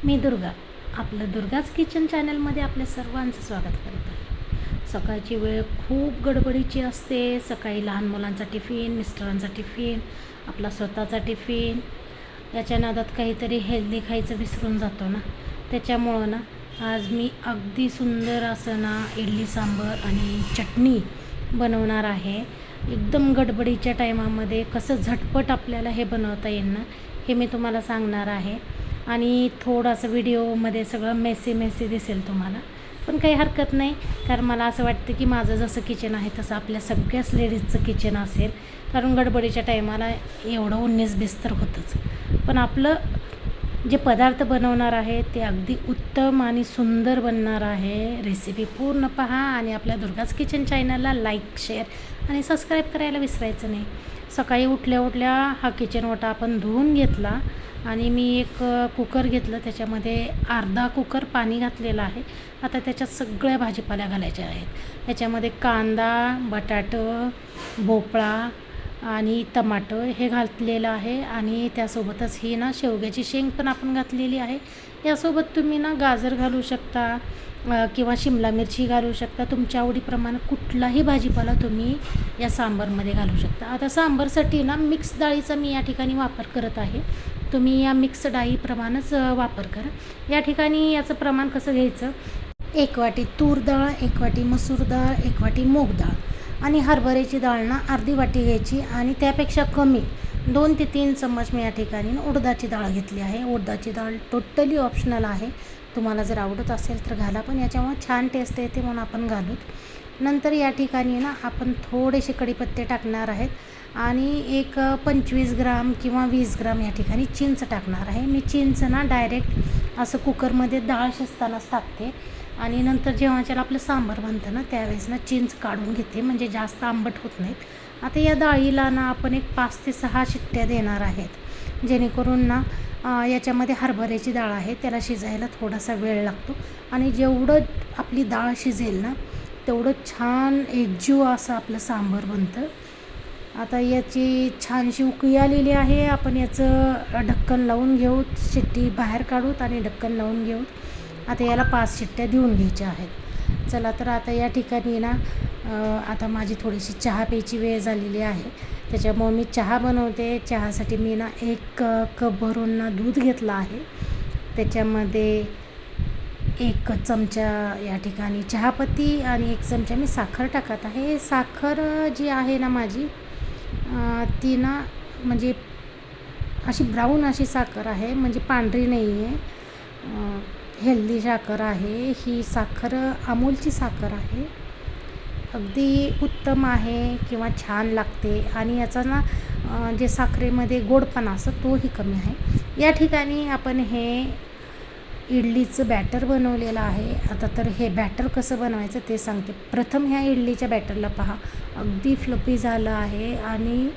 मी दुर्गा. आपलं दुर्गाच किचन चॅनलमध्ये आपल्या सर्वांचं स्वागत करत आहे. सकाळची वेळ खूप गडबडीची असते. सकाळी लहान मुलांचा टिफिन, मिस्टरांचा टिफिन, आपला स्वतःचा टिफिन, याच्या नादात काहीतरी हेल्दी खायचं विसरून जातो ना. त्याच्यामुळं ना आज मी अगदी सुंदर असं ना इडली सांबर आणि चटणी बनवणार आहे. एकदम गडबडीच्या टायमामध्ये कसं झटपट आपल्याला हे बनवता येईल ना, हे मी तुम्हाला सांगणार आहे. आणि थोडंसं व्हिडिओमध्ये सगळं मेसी दिसेल तुम्हाला, पण काही हरकत नाही. कारण मला असं वाटतं की माझं जसं किचन आहे तसं आपल्या सगळ्याच लेडीजचं किचन असेल. कारण गडबडीच्या टायमाला एवढं 19-20 तर होतंच. पण आपलं जे पदार्थ बनवणार आहे ते अगदी उत्तम आणि सुंदर बनणार आहे. रेसिपी पूर्ण पहा आणि आपल्या दुर्गाच किचन चॅनलला लाईक, शेअर आणि सबस्क्राईब करायला विसरायचं नाही. सकाळी उठल्या हा किचन ओटा आपण धुवून घेतला आणि मी एक कुकर घेतलं. त्याच्यामध्ये अर्धा कुकर पाणी घातलेलं आहे. आता त्याच्यात सगळ्या भाजीपाल्या घालायच्या आहेत. त्याच्यामध्ये कांदा, बटाटं, भोपळा आणि टमाटर हे घातलेलं आहे. आणि त्यासोबतच ही ना शेवग्याची शेंग पण आपण घातलेली आहे. यासोबत तुम्ही ना गाजर घालू शकता किंवा शिमला मिरची घालू शकता. तुमच्या आवडीप्रमाणे कुठलाही भाजीपाला तुम्ही या सांबारमध्ये घालू शकता. आता सांबारसाठी ना मिक्स डाळीचा मी या ठिकाणी वापर करत आहे. तुम्ही या मिक्स डाळीप्रमाणेच वापर करा. या ठिकाणी याचं प्रमाण कसं घ्यायचं, 1 वाटी तूर डाळ, 1 वाटी मसूर डाळ, 1 वाटी मूग डाळ आणि हरभऱ्याची डाळ ना अर्धी वाटी घ्यायची. आणि त्यापेक्षा कमी 2 ते 3 चम्मच मी या ठिकाणी उडदाची डाळ घेतली आहे. उडदाची डाळ टोटली ऑप्शनल आहे. तुम्हाला जर आवडत असेल तर घाला, पण याच्यामुळे छान टेस्ट येते म्हणून आपण घालू. नंतर या ठिकाणी ना आपण थोडेसे कढीपत्ते टाकणार आहेत आणि एक 25 ग्राम किंवा 20 ग्राम या ठिकाणी चिंच टाकणार आहे. मी चिंच ना डायरेक्ट असं कुकरमध्ये डाळ शिजतानाच टाकते आणि नंतर जेव्हा आपलं सांबार बनतं ना त्यावेळेस ना चिंच काढून घेते, म्हणजे जास्त आंबट होत नाहीत. आता या डाळीला ना आपण एक 5 ते 6 शिट्ट्या देणार आहेत, जेणेकरून ना याच्यामध्ये हरभऱ्याची डाळ आहे त्याला शिजायला थोडासा वेळ लागतो. आणि जेवढं आपली डाळ शिजेल ना तेवढं छान एकजीव असं आपलं सांबार बनतं. आता याची छानशी उकळी आलेली आहे. आपण याचं ढक्कन लावून घेऊ, शिट्टी बाहेर काढूत आणि ढक्कन लावून घेऊ. आता याला 5 शिट्ट्या देऊन घ्यायच्या आहेत. चला तर आता या ठिकाणी ना आता माझी थोडीशी चहा प्यायची वेळ झालेली आहे. त्याच्यामुळे मी चहा बनवते. चहासाठी मी ना 1 कप भरून ना दूध घेतलं आहे. त्याच्यामध्ये 1 चमचा या ठिकाणी चहापत्ती आणि 1 चमचा मी साखर टाकत आहे. साखर जी आहे ना माझी ती ना म्हणजे अशी ब्राऊन अशी साखर आहे, म्हणजे पांढरी नाही आहे. हेल्दी साखर आहे ही. साखर अमूलची साखर आहे. अगदी उत्तम आहे किंवा छान लागते. आणि याचा ना जे साखरेमध्ये गोडपणा असतो तोही कमी आहे. या ठिकाणी आपण हे इडलीचं बॅटर बनवलेलं आहे. आता तर हे बॅटर कसं बनवायचं ते सांगते. प्रथम ह्या इडलीच्या बॅटरला पहा, अगदी फ्लफी झालं आहे आणि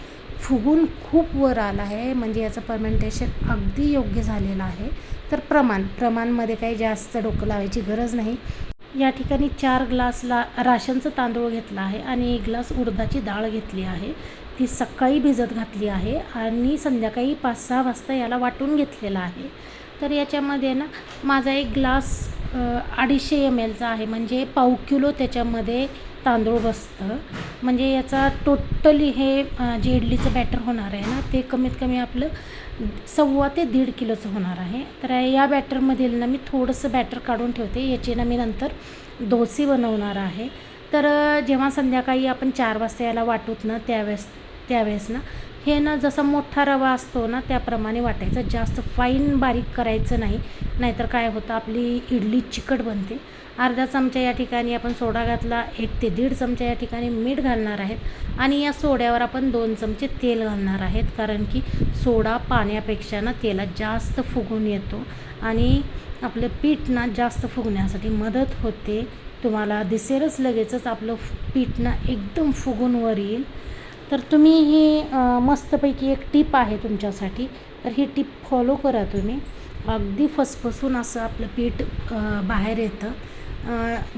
फुगून खूप वर आलं आहे, म्हणजे याचं फर्मेंटेशन अगदी योग्य झालेलं आहे. तर प्रमाणमध्ये काही जास्त डोकं लावायची गरज नाही. या ठिकाणी 4 ग्लासला राशनचं तांदूळ घेतला आहे आणि 1 ग्लास उडदाची डाळ घेतली आहे. ती सकाळी भिजत घातली आहे आणि संध्याकाळी 5-6 वाजता याला वाटून घेतलेला आहे. तर याच्यामध्ये ना माझा 1 ग्लास 250 ml आहे, म्हणजे पाव किलो त्याच्यामध्ये तांदूळ बसतं. म्हणजे याचा टोटली हे जे इडलीचं बॅटर होणार आहे ना ते कमीत कमी आपलं 1.25 ते 1.5 किलोचं होणार आहे. तर या बॅटरमधील ना मी थोडंसं बॅटर काढून ठेवते. याची ना मी नंतर डोसे बनवणार आहे. तर जेव्हा संध्याकाळी आपण 4 वाजता याला वाटूत ना त्यावेळेस ना हे ना जसा मोठा रवा असतो ना त्याप्रमाणे वाटायचं. जास्त फाईन बारीक करायचं नाही, नाहीतर काय होतं आपली इडली चिकट बनते. अर्धा चमचा या ठिकाणी आपण सोडा घातला. 1 ते 1.5 चमचा या ठिकाणी मीठ घालणार आहेत आणि या सोड्यावर आपण 2 चमचे तेल घालणार आहेत. कारण की सोडा पाण्यापेक्षा ना तेलात जास्त फुगून येतो आणि आपलं पीठ ना जास्त फुगण्यासाठी मदत होते. तुम्हाला दिसेलच लगेचच आपलं पीठ ना एकदम फुगून वर येईल. तर तुम्ही ही मस्तपैकी एक टिप आहे तुमच्यासाठी, तर ही टिप फॉलो करा तुम्ही. अगदी फसफसून असं आपलं पीठ बाहेर येतं.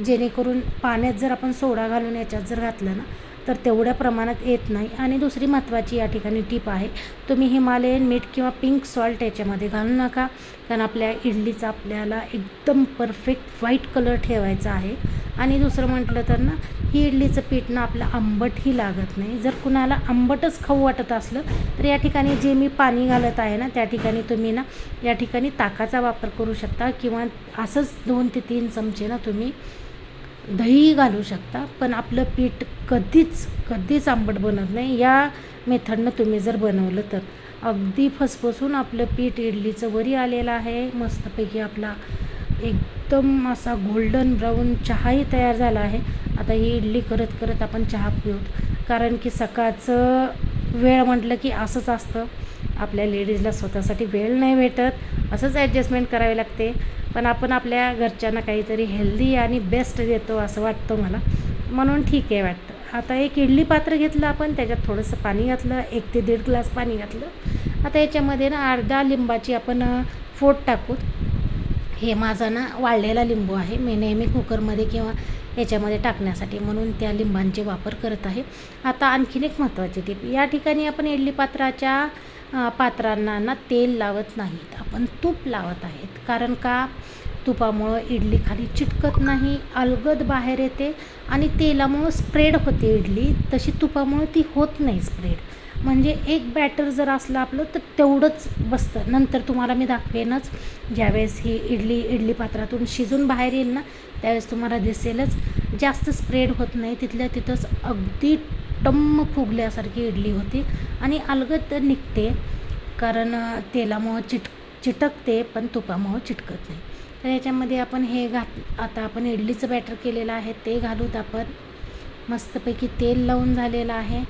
जेणेकरून पाण्यात जर आपण सोडा घालून याच्यात जर घातलं ना तर तेवढ्या प्रमाणात येत नाही. आणि दुसरी महत्त्वाची या ठिकाणी टिप आहे, तुम्ही हिमालयन मीठ किंवा पिंक सॉल्ट याच्यामध्ये घालू नका, कारण आपल्या इडलीचा आपल्याला एकदम परफेक्ट व्हाईट कलर ठेवायचा आहे. आणि दुसरं म्हटलं तर ना, ही इडलीचं पीठ ना आपलं आंबटही लागत नाही. जर कुणाला आंबटच खाऊ वाटत असलं तर या ठिकाणी जे मी पाणी घालत आहे ना, त्या ठिकाणी तुम्ही ना या ठिकाणी ताकाचा वापर करू शकता, किंवा असंच 2 ते 3 चमचे ना तुम्ही दही घालू शकता. पण आपलं पीठ कधीच आंबट बनत नाही. या मेथडनं तुम्ही जर बनवलं तर अगदी फसफसून आपलं पीठ इडलीचं वरी आलेलं आहे. मस्तपैकी आपला एकदम असा गोल्डन ब्राऊन चहाही तयार झाला आहे. आता ही इडली करत करत आपण चहा पिऊत, कारण की सकाळचं वेळ म्हटलं की असंच असतं, आपल्या लेडीजला स्वतःसाठी वेळ नाही भेटत, असंच ॲडजस्टमेंट करावी लागते. पण आपण आपल्या घरच्यांना काहीतरी हेल्दी आणि बेस्ट देतो असं वाटतं मला, म्हणून ठीक आहे वाटतं. आता एक इडली पात्र घेतलं आपण, त्याच्यात थोडंसं पाणी घातलं, 1 ते 1.5 ग्लास पाणी घातलं. आता याच्यामध्ये ना अर्धा लिंबाची आपण फोड टाकूत. हे माझा ना वाळलेला लिंबू आहे, मी नेहमी कुकरमध्ये किंवा याच्यामध्ये टाकण्यासाठी म्हणून त्या लिंबांचे वापर करत आहे. आता आणखीन एक महत्त्वाची टीप, या ठिकाणी आपण इडली पात्रांना ना तेल लावत नाहीत, आपण तूप लावत आहेत. कारण का, तुपामुळं इडली खाली चिटकत नाही, अलगद बाहेर येते, आणि तेलामुळं स्प्रेड होते इडली, तशी तुपामुळं ती होत नाही स्प्रेड. म्हणजे एक बॅटर जर असलं आपलं तर तेवढंच बसतं. नंतर तुम्हाला मी दाखवेनच, ज्यावेळेस ही इडली पात्रातून शिजून बाहेर येईल ना, त्यावेळेस तुम्हाला दिसेलच जास्त स्प्रेड होत नाही, तिथल्या तिथंच अगदी टम्म फुगल्यासारखी इडली होती आणि अलगद निघते. कारण तेलामुळं चिटकते, पण तुपामुळं चिटकत नाही. तर याच्यामध्ये आपण आता आपण इडलीचं बॅटर केलेलं आहे ते घालूत. आपण मस्तपैकी तेल लावून झालेलं आहे.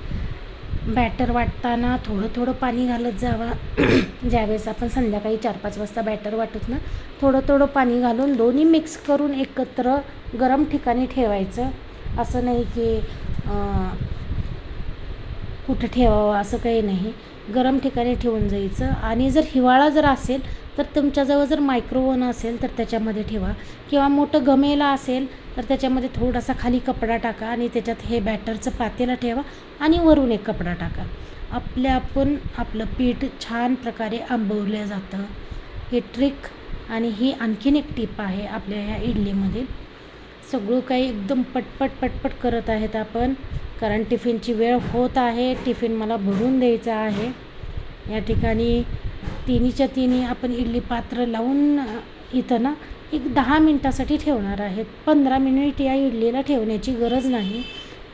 बॅटर वाटताना थोडं पाणी घालत जावा. ज्यावेळेस आपण संध्याकाळी 4-5 वाजता बॅटर वाटत ना, थोडं पाणी घालून दोन्ही मिक्स करून एकत्र गरम ठिकाणी ठेवायचं. असं नाही की कुठं ठेवावं असं काही नाही, गरम ठिकाणी ठेवून जायचं. आणि जर हिवाळा जर असेल तर तुमच्याजवळ जर मायक्रोओव्हन असेल तर त्याच्यामध्ये ठेवा, किंवा मोठं गमेला असेल तर त्याच्यामध्ये थोडासा खाली कपडा टाका आणि त्याच्यात हे बॅटरचं पातेलं ठेवा आणि वरून एक कपडा टाका. आपलं पीठ छान प्रकारे आंबवलं जातं. हे ट्रिक आणि ही आणखीन एक टीप आहे आपल्या ह्या इडलीमध्ये. सगळं काही एकदम पटपट करत आहेत आपण, कारण टिफिनची वेळ होत आहे, टिफिन मला भरून द्यायचा आहे. या ठिकाणी तिन्ही आपण इडली पात्र लावून इथं ना एक 10 मिनटासाठी ठेवणार आहेत. 15 मिनिट या इडलीला ठेवण्याची गरज नाही,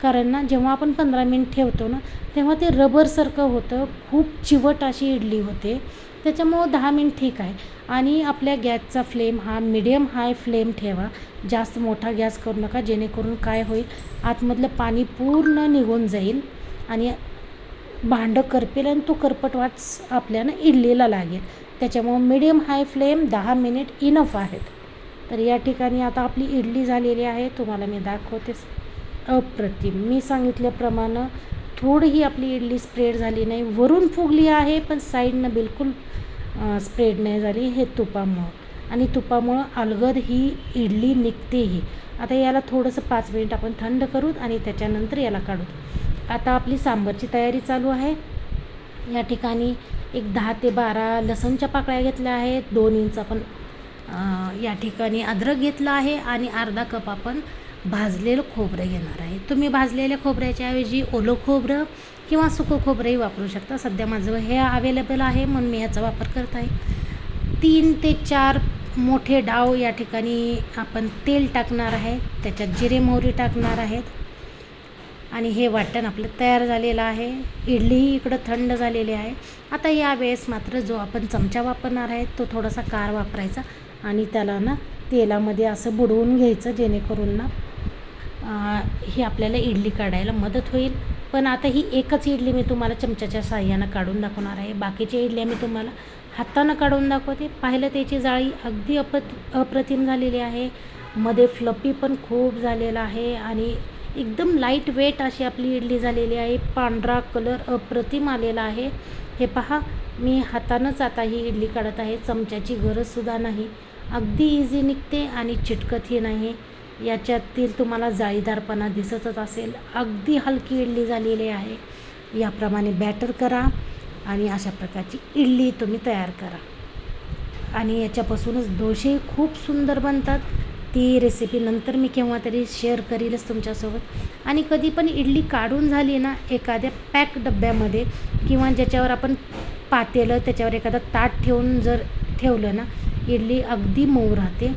कारण ना जेव्हा आपण 15 मिनिट ठेवतो ना, तेव्हा ते रबरसारखं होतं, खूप चिवट अशी इडली होते. त्याच्यामुळं 10 मिनिट ठीक आहे. आणि आपल्या गॅसचा फ्लेम हा मीडियम हाय फ्लेम ठेवा, जास्त मोठा गॅस करू नका, जेणेकरून काय होईल, आतमधलं पाणी पूर्ण निघून जाईल आणि भांडं करपेल आणि तो करपट वास आपल्याला इडलीला लागेल. त्याच्यामुळं medium high flame 10 minute enough आहेत. तर या ठिकाणी आता आपली इडली झालेली आहे, तुम्हाला मी दाखवतेच. अप्रतिम, मी सांगितल्याप्रमाणे थोडीही आपली इडली स्प्रेड झाली नाही, वरून फुगली आहे पण साईडनं बिलकुल स्प्रेड नाही झाली. हे तुपामुळं, आणि तुपामुळं अलगद ही इडली निघतेही. आता याला थोडंसं 5 मिनिट आपण थंड करूत आणि त्याच्यानंतर याला काढूत. आता आपली सांबारची तयारी चालू आहे. या ठिकाणी एक 10 ते 12 लसूणच्या पाकळ्या घेतल्या आहेत, 2 इंच आपण या ठिकाणी अद्रक घेतला आहे, आणि अर्धा कप आपण भाजलेलं खोबरं घेणार आहे. तुम्ही भाजलेल्या खोबऱ्याच्या ऐवजी ओलं खोबरं किंवा सुकं खोबरंही वापरू शकता. सध्या माझं हे अवेलेबल आहे म्हणून मी याचा वापर करत आहे. 3 ते 4 मोठे डाव या ठिकाणी आपण तेल टाकणार आहे, त्याच्यात जिरे मोहरी टाकणार आहेत, आणि हे वाटण आपलं तयार झालेलं आहे. इडलीही इकडं थंड झालेली आहे. आता यावेळेस मात्र जो आपण चमचा वापरणार आहे तो थोडासा कार वापरायचा, आणि त्याला ना तेलामध्ये असं बुडवून घ्यायचं, जेणेकरून ना ही आपल्याला इडली काढायला मदत होईल. पण आता ही एकच इडली मी तुम्हाला चमच्याच्या साहाय्यानं काढून दाखवणार आहे. बाकीच्या इडल्या मी तुम्हाला हातानं काढून दाखवते. पाहिलं त्याची जाळी अगदी अप्रतिम झालेली आहे, मध्ये फ्लपी पण खूप झालेला आहे, आणि एकदम लाईट वेट अशी आपली इडली झालेली आहे. पांढरा कलर अप्रतिम आलेला आहे. हे पहा, मी हातानंच आता ही इडली काढत आहे, चमच्याची गरजसुद्धा नाही. अगदी इझी निघते आणि चिटकतही नाही. याच्यातील तुम्हाला जाळीदारपणा दिसतच असेल. अगदी हलकी इडली झालेली आहे. याप्रमाणे बॅटर करा आणि अशा प्रकारची इडली तुम्ही तयार करा. आणि याच्यापासूनच डोसे खूप सुंदर बनतात. ती रेसिपी नंतर मी केव्हा तरी शेअर करीलच तुमच्यासोबत. आणि कधी पण इडली काढून झाली ना, एखाद्या पॅक डब्यामध्ये किंवा ज्याच्यावर आपण पातेलं त्याच्यावर एखादा ताट ठेवून जर ठेवलं ना, इडली अगदी मऊ राहते.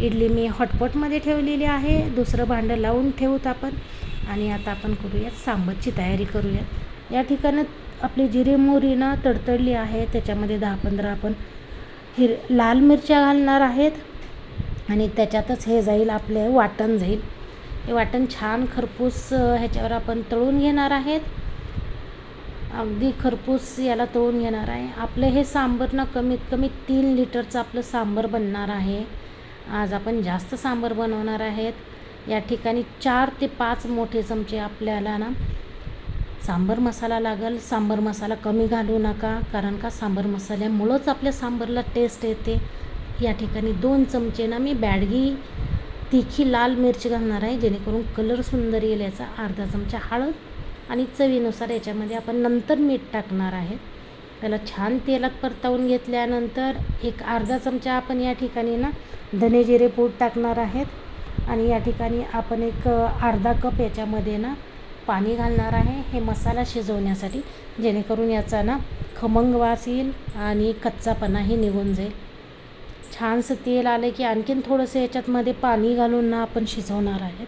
इडली मी हॉटपॉटमध्ये ठेवलेली आहे. दुसरं भांडं लावून ठेवूत आपण. आणि आता आपण करूयात सांबारची तयारी करूयात. या ठिकाणी आपली जिरे मोहरी ना तडतडली आहे. त्याच्यामध्ये 10-15 आपण लाल मिरच्या घालणार आहेत. आणि त्याच्यातच हे जाईल, आपले वाटण जाईल. हे वाटण छान खरपूस ह्याच्यावर आपण तळून घेणार आहेत. अगदी खरपूस याला तळून घेणार आहे. आपलं हे सांबार ना कमीत कमी 3 लिटरचं आपलं सांबार बनणार आहे. आज आपण जास्त सांबार बनवणार आहेत. या ठिकाणी 4 ते 5 मोठे चमचे आपल्याला ना सांबार मसाला लागेल. सांबार मसाला कमी घालू नका, कारण का सांबार मसाल्यामुळंच आपल्या सांबारला टेस्ट येते. या ठिकाणी 2 चमचे ना मी बॅडगी तिखी लाल मिरची घालणार आहे, जेणेकरून कलर सुंदर येईल याचा. अर्धा चमचा हळद आणि चवीनुसार याच्यामध्ये आपण नंतर मीठ टाकणार आहे. त्याला छान तेलात परतवून घेतल्यानंतर एक अर्धा चमचा आपण या ठिकाणी ना धने जिरे पूड टाकणार आहेत. आणि या ठिकाणी आपण एक अर्धा कप याच्यामध्ये ना पाणी घालणार आहे, हे मसाला शिजवण्यासाठी, जेणेकरून याचा ना खमंग वास येईल आणि कच्चापणाही निघून जाईल. छानसं तेल आलं की आणखीन थोडंसं याच्यातमध्ये पाणी घालून ना आपण शिजवणार आहेत,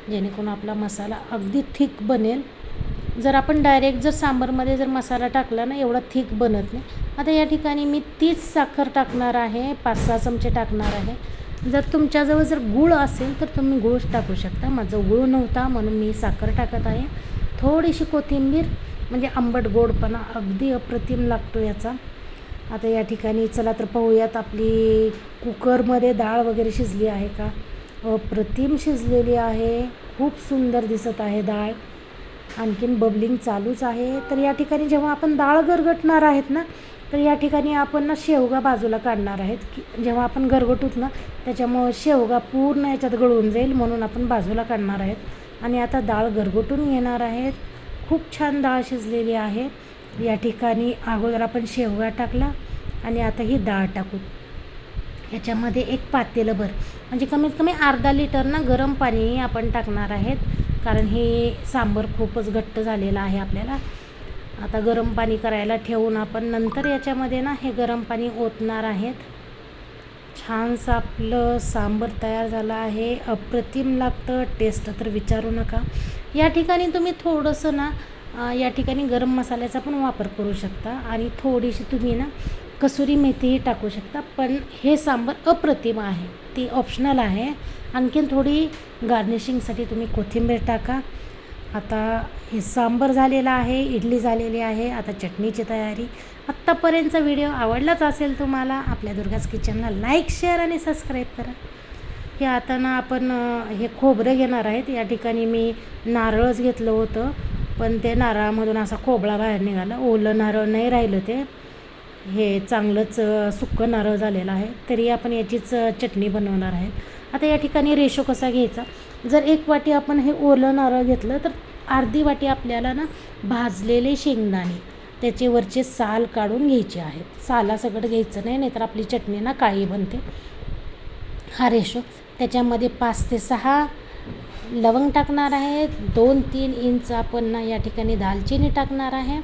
जेणेकरून आपला मसाला अगदी थिक बनेल. जर आपण डायरेक्ट जर सांबारमध्ये जर मसाला टाकला ना, एवढा थिक बनत नाही. आता या ठिकाणी मी 30 साखर टाकणार आहे, 5-6 चमचे टाकणार आहे. जर तुमच्याजवळ जर गूळ असेल तर तुम्ही गूळच टाकू शकता. माझं गूळ नव्हता म्हणून मी साखर टाकत आहे. थोडीशी कोथिंबीर, म्हणजे आंबट गोडपणा अगदी अप्रतिम लागतो याचा. आता या ठिकाणी चला तर पाहूयात आपली कुकरमध्ये डाळ वगैरे शिजली आहे का. अप्रतिम शिजलेली आहे, खूप सुंदर दिसत आहे डाळ. आणखीन बबलिंग चालूच आहे. तर या ठिकाणी जेव्हा आपण डाळ गरगटणार आहेत ना, तर या ठिकाणी आपण ना शेवगा बाजूला काढणार आहेत. की जेव्हा आपण गरगटूत ना, त्याच्यामुळं शेवगा पूर्ण याच्यात गळून जाईल, म्हणून आपण बाजूला काढणार आहेत. आणि आता डाळ गरगटून घेणार आहेत. खूप छान डाळ शिजलेली आहे. या ठिकाणी अगोदर आपण शेवगा टाकला आणि आता ही डाळ टाकू. याच्यामध्ये एक पातेलभर, म्हणजे कमीत कमी अर्धा लिटर ना गरम पाणी आपण टाकणार आहेत, कारण हे सांबार खूपच घट्ट झालेलं आहे आपल्याला. आता गरम पाणी करायला ठेवून आपण नंतर याच्यामध्ये ना हे गरम पाणी ओतणार आहेत. छानसं आपलं सांबार तयार झालं आहे. अप्रतिम लागतं, टेस्ट तर विचारू नका. या ठिकाणी तुम्ही थोडंसं ना या ठिकाणी गरम मसाल्याचा पण वापर करू शकता आणि थोडीशी तुम्ही ना कसुरी मेथीही टाकू शकता. पण हे सांबार अप्रतिम आहे, ती ऑप्शनल आहे. आणखीन थोडी गार्निशिंगसाठी तुम्ही कोथिंबीर टाका. आता हे सांबार झालेलं आहे, इडली झालेली आहे. आता चटणीची तयारी. आत्तापर्यंतचा व्हिडिओ आवडलाच असेल तुम्हाला, आपल्या दुर्गाज किचनला लाईक, शेअर आणि सबस्क्राईब करा. हे आता ना आपण हे खोबरं घेणार आहेत. या ठिकाणी मी नारळच घेतलं होतं, पण ते नारळामधून असा खोबळा बाहेर निघाला. ओलं नारळ नाही राहिलं, ते हे चांगलंच सुक्कं नारळ झालेलं आहे. तरी आपण याचीच चटणी बनवणार आहे. आता या ठिकाणी रेशो कसा घ्यायचा, जर 1 वाटी आपण हे ओलं नारळ घेतलं तर अर्धी वाटी आपल्याला ना भाजलेले शेंगदाणे, त्याचे वरचे साल काढून घ्यायचे आहेत. सालासकट घ्यायचं नाही, नाहीतर आपली चटणी ना काळी बनते. हा रेशो. त्याच्यामध्ये 5 ते 6 लवंग टाकणार आहे. 2-3 इंच आपण ना या ठिकाणी दालचिनी टाकणार आहे.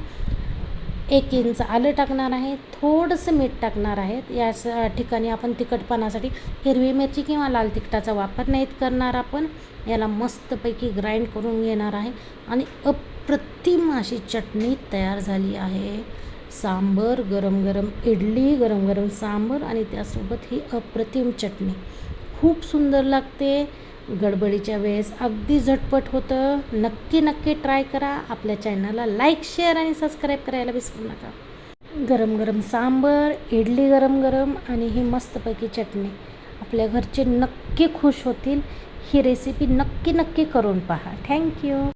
1 इंच आलं टाकणार आहे. थोडंसं मीठ टाकणार आहेत. या ठिकाणी आपण तिखटपणासाठी हिरवी मिरची किंवा लाल तिखटाचा वापर नाहीत करणार. आपण याला मस्तपैकी ग्राइंड करून घेणार आहे आणि अप्रतिम अशी चटणी तयार झाली आहे. सांबार, गरम गरम इडली, गरम गरम सांबार आणि त्यासोबत ही अप्रतिम चटणी खूप सुंदर लागते. गडबडीच्या वेळेस अगदी झटपट होतं. नक्की ट्राय करा. आपल्या चॅनलला लाईक, शेअर आणि सबस्क्राईब करायला विसरू नका. गरम गरम सांबार, इडली गरम गरम आणि ही मस्तपैकी चटणी, आपल्या घरचे नक्की खुश होतील. ही रेसिपी नक्की करून पहा. थँक्यू.